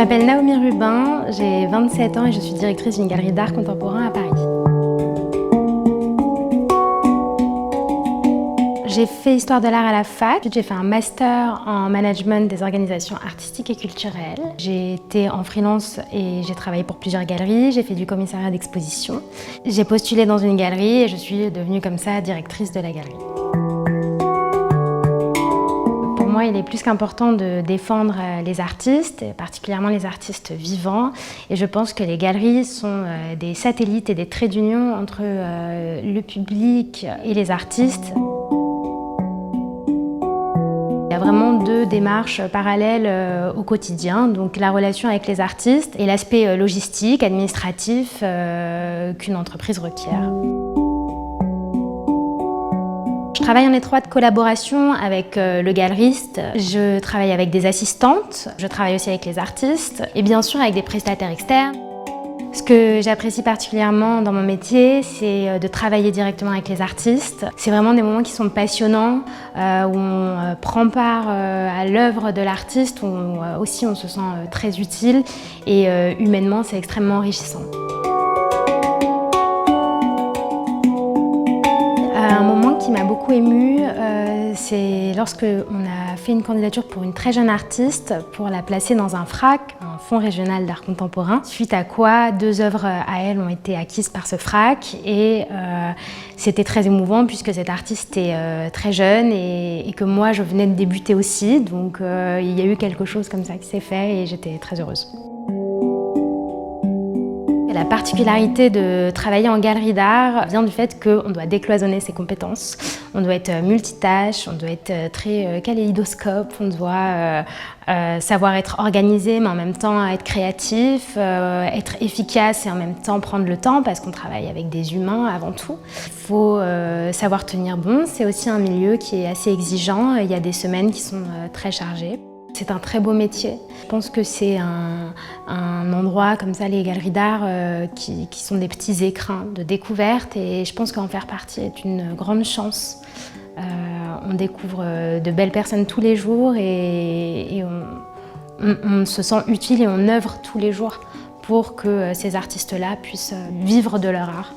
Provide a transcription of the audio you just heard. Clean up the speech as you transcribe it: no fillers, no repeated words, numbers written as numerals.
Je m'appelle Naomi Rubin, j'ai 27 ans et je suis directrice d'une galerie d'art contemporain à Paris. J'ai fait Histoire de l'art à la fac, j'ai fait un master en management des organisations artistiques et culturelles. J'ai été en freelance et j'ai travaillé pour plusieurs galeries, j'ai fait du commissariat d'exposition. J'ai postulé dans une galerie et je suis devenue comme ça directrice de la galerie. Pour moi, il est plus qu'important de défendre les artistes, et particulièrement les artistes vivants. Et je pense que les galeries sont des satellites et des traits d'union entre le public et les artistes. Il y a vraiment deux démarches parallèles au quotidien, donc la relation avec les artistes et l'aspect logistique, administratif qu'une entreprise requiert. Je travaille en étroite collaboration avec le galeriste, je travaille avec des assistantes, je travaille aussi avec les artistes et bien sûr avec des prestataires externes. Ce que j'apprécie particulièrement dans mon métier, c'est de travailler directement avec les artistes. C'est vraiment des moments qui sont passionnants, où on prend part à l'œuvre de l'artiste, où aussi on se sent très utile et humainement c'est extrêmement enrichissant. Un moment qui m'a beaucoup émue, c'est lorsque on a fait une candidature pour une très jeune artiste pour la placer dans un FRAC, un fonds régional d'art contemporain, suite à quoi 2 œuvres à elle ont été acquises par ce FRAC et c'était très émouvant puisque cette artiste est très jeune et que moi je venais de débuter aussi, donc il y a eu quelque chose comme ça qui s'est fait et j'étais très heureuse. La particularité de travailler en galerie d'art vient du fait qu'on doit décloisonner ses compétences, on doit être multitâche, on doit être très kaléidoscope, on doit savoir être organisé mais en même temps être créatif, être efficace et en même temps prendre le temps parce qu'on travaille avec des humains avant tout. Il faut savoir tenir bon, c'est aussi un milieu qui est assez exigeant, il y a des semaines qui sont très chargées. C'est un très beau métier. Je pense que c'est un endroit comme ça, les galeries d'art, qui sont des petits écrins de découverte et je pense qu'en faire partie est une grande chance. On découvre de belles personnes tous les jours et on se sent utile et on œuvre tous les jours pour que ces artistes-là puissent vivre de leur art.